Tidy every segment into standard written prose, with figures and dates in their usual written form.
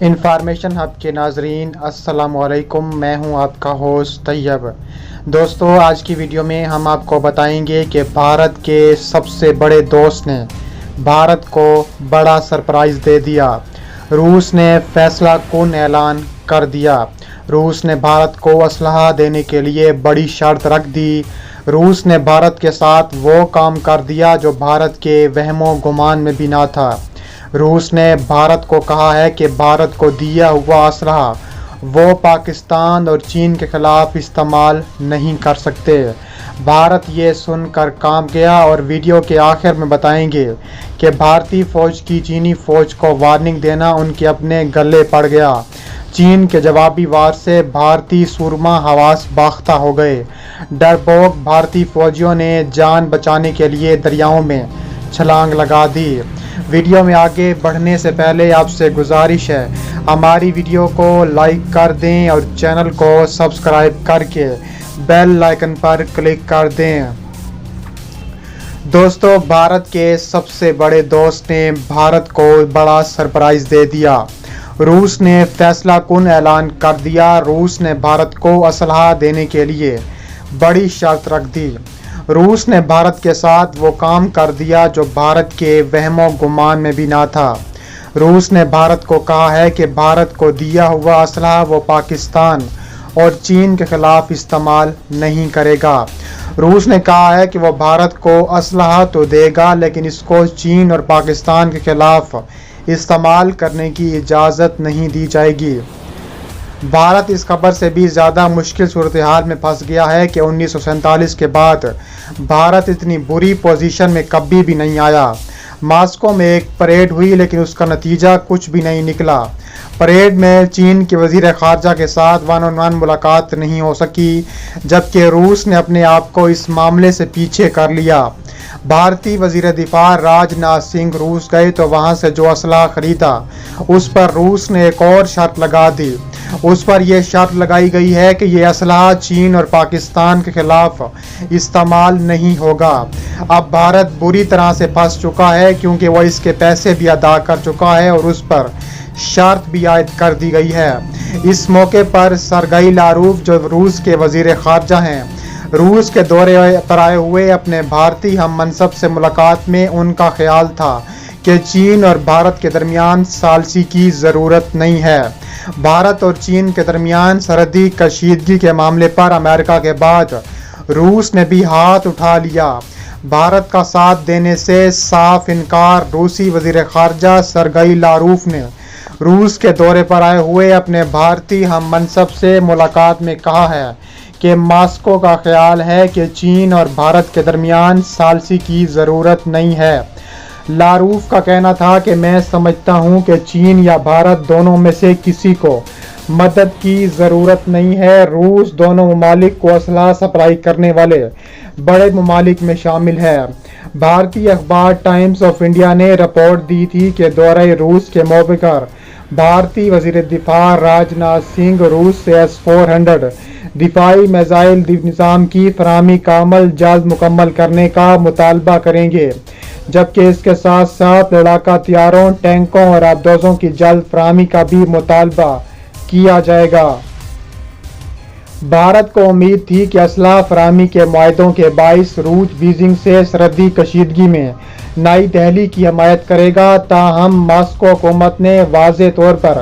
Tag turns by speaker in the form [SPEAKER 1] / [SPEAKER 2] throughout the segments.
[SPEAKER 1] Information hub کے ناظرین السلام علیکم، میں ہوں آپ کا ہوسٹ طیب۔ دوستو، آج کی ویڈیو میں ہم آپ کو بتائیں گے کہ بھارت کے سب سے بڑے دوست نے بھارت کو بڑا سرپرائز دے دیا۔ روس نے فیصلہ کن اعلان کر دیا۔ روس نے بھارت کو اسلحہ دینے کے لیے بڑی شرط رکھ دی۔ روس نے بھارت کے ساتھ وہ کام کر دیا جو بھارت کے وہم و گمان میں بھی نہ تھا۔ روس نے بھارت کو کہا ہے کہ بھارت کو دیا ہوا اسلحہ وہ پاکستان اور چین کے خلاف استعمال نہیں کر سکتے۔ بھارت یہ سن کر کانپ گیا اور ویڈیو کے آخر میں بتائیں گے کہ بھارتی فوج کی چینی فوج کو وارننگ دینا ان کے اپنے گلے پڑ گیا۔ چین کے جوابی وار سے بھارتی سورما حواس باختہ ہو گئے۔ ڈرپوک بھارتی فوجیوں نے جان بچانے کے لیے دریاؤں میں چھلانگ لگا دی۔ ویڈیو میں آگے بڑھنے سے پہلے آپ سے گزارش ہے، ہماری ویڈیو کو لائک کر دیں اور چینل کو سبسکرائب کر کے بیل آئیکن پر کلک کر دیں۔ دوستو، بھارت کے سب سے بڑے دوست نے بھارت کو بڑا سرپرائز دے دیا۔ روس نے فیصلہ کن اعلان کر دیا۔ روس نے بھارت کو اسلحہ دینے کے لیے بڑی شرط رکھ دی۔ روس نے بھارت کے ساتھ وہ کام کر دیا جو بھارت کے وہم و گمان میں بھی نہ تھا۔ روس نے بھارت کو کہا ہے کہ بھارت کو دیا ہوا اسلحہ وہ پاکستان اور چین کے خلاف استعمال نہیں کرے گا۔ روس نے کہا ہے کہ وہ بھارت کو اسلحہ تو دے گا لیکن اس کو چین اور پاکستان کے خلاف استعمال کرنے کی اجازت نہیں دی جائے گی۔ بھارت اس خبر سے بھی زیادہ مشکل صورتحال میں پھنس گیا ہے کہ 1947 کے بعد بھارت اتنی بری پوزیشن میں کبھی بھی نہیں آیا۔ ماسکو میں ایک پریڈ ہوئی لیکن اس کا نتیجہ کچھ بھی نہیں نکلا۔ پریڈ میں چین کے وزیر خارجہ کے ساتھ 1 on 1 ملاقات نہیں ہو سکی، جبکہ روس نے اپنے آپ کو اس معاملے سے پیچھے کر لیا۔ بھارتی وزیر دفاع راج ناتھ سنگھ روس گئے تو وہاں سے جو اسلحہ خریدا اس پر روس نے ایک اور شرط لگا دی۔ اس پر یہ شرط لگائی گئی ہے کہ یہ اسلحہ چین اور پاکستان کے خلاف استعمال نہیں ہوگا۔ اب بھارت بری طرح سے پھنس چکا ہے کیونکہ وہ اس کے پیسے بھی ادا کر چکا ہے اور اس پر شرط بھی عائد کر دی گئی ہے۔ اس موقع پر سرگئی لاروف جو روس کے وزیر خارجہ ہیں، روس کے دورے پر آئے ہوئے اپنے بھارتی ہم منصب سے ملاقات میں ان کا خیال تھا کہ چین اور بھارت کے درمیان ثالثی کی ضرورت نہیں ہے۔ بھارت اور چین کے درمیان سرحدی کشیدگی کے معاملے پر امریکہ کے بعد روس نے بھی ہاتھ اٹھا لیا۔ بھارت کا ساتھ دینے سے صاف انکار روسی وزیر خارجہ سرگئی لاروف نے روس کے دورے پر آئے ہوئے اپنے بھارتی ہم منصب سے ملاقات میں کہا ہے کہ ماسکو کا خیال ہے کہ چین اور بھارت کے درمیان ثالثی کی ضرورت نہیں ہے۔ لاروف کا کہنا تھا کہ میں سمجھتا ہوں کہ چین یا بھارت دونوں میں سے کسی کو مدد کی ضرورت نہیں ہے۔ روس دونوں ممالک کو اسلحہ سپلائی کرنے والے بڑے ممالک میں شامل ہے۔ بھارتی اخبار ٹائمز آف انڈیا نے رپورٹ دی تھی کہ دورہ روس کے موقع پر بھارتی وزیر دفاع راج ناتھ سنگھ روس سے S-400 دفاعی میزائل نظام کی فراہمی کا عمل جلد مکمل کرنے کا مطالبہ کریں گے، جبکہ اس کے ساتھ ساتھ لڑاکا ہتھیاروں، ٹینکوں اور آبدوزوں کی جلد فراہمی کا بھی مطالبہ کیا جائے گا۔ بھارت کو امید تھی کہ اسلحہ فراہمی کے معاہدوں کے باعث روس بیجنگ سے سرحدی کشیدگی میں نئی دہلی کی حمایت کرے گا، تاہم ماسکو حکومت نے واضح طور پر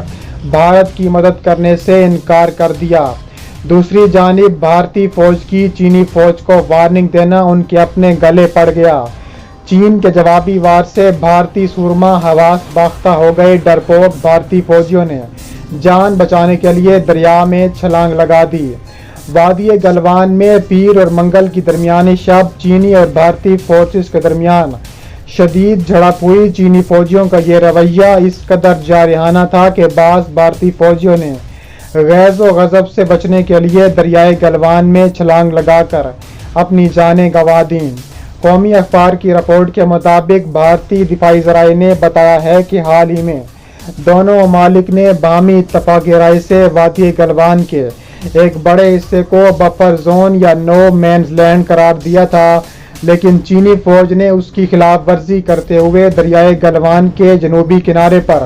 [SPEAKER 1] بھارت کی مدد کرنے سے انکار کر دیا۔ دوسری جانب بھارتی فوج کی چینی فوج کو وارننگ دینا ان کے اپنے گلے پڑ گیا۔ چین کے جوابی وار سے بھارتی سورما حواس باختہ ہو گئے۔ ڈرپوک بھارتی فوجیوں نے جان بچانے کے لیے دریا میں چھلانگ لگا دی۔ وادی گلوان میں پیر اور منگل کی درمیانی شب چینی اور بھارتی فورسز کے درمیان شدید جھڑپ ہوئی۔ چینی فوجیوں کا یہ رویہ اس قدر جارحانہ تھا کہ بعض بھارتی فوجیوں نے غیظ و غضب سے بچنے کے لیے دریائے گلوان میں چھلانگ لگا کر اپنی جانیں گنوا دیں۔ قومی اخبار کی رپورٹ کے مطابق بھارتی دفاعی ذرائع نے بتایا ہے کہ حال ہی میں دونوں ممالک نے باہمی اتفاقی رائے سے وادی گلوان کے ایک بڑے حصے کو بفر زون یا نو مینز لینڈ قرار دیا تھا، لیکن چینی فوج نے اس کی خلاف ورزی کرتے ہوئے دریائے گلوان کے جنوبی کنارے پر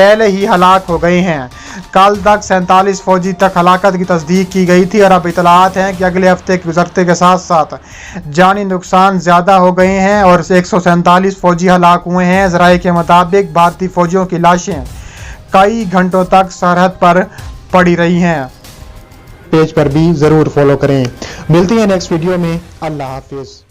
[SPEAKER 1] پہلے ہی ہلاک ہو گئے ہیں۔ کل تک 47 فوجی تک ہلاکت کی تصدیق کی گئی تھی اور اب اطلاعات ہیں کہ اگلے ہفتے گزرتے کے ساتھ ساتھ جانی نقصان زیادہ ہو گئے ہیں اور 147 فوجی ہلاک ہوئے ہیں۔ ذرائع کے مطابق بھارتی فوجیوں کی لاشیں کئی گھنٹوں تک سرحد پر پڑی رہی ہیں۔ پیج پر بھی ضرور فالو کریں۔ ملتی ہیں نیکسٹ ویڈیو میں۔ اللہ حافظ۔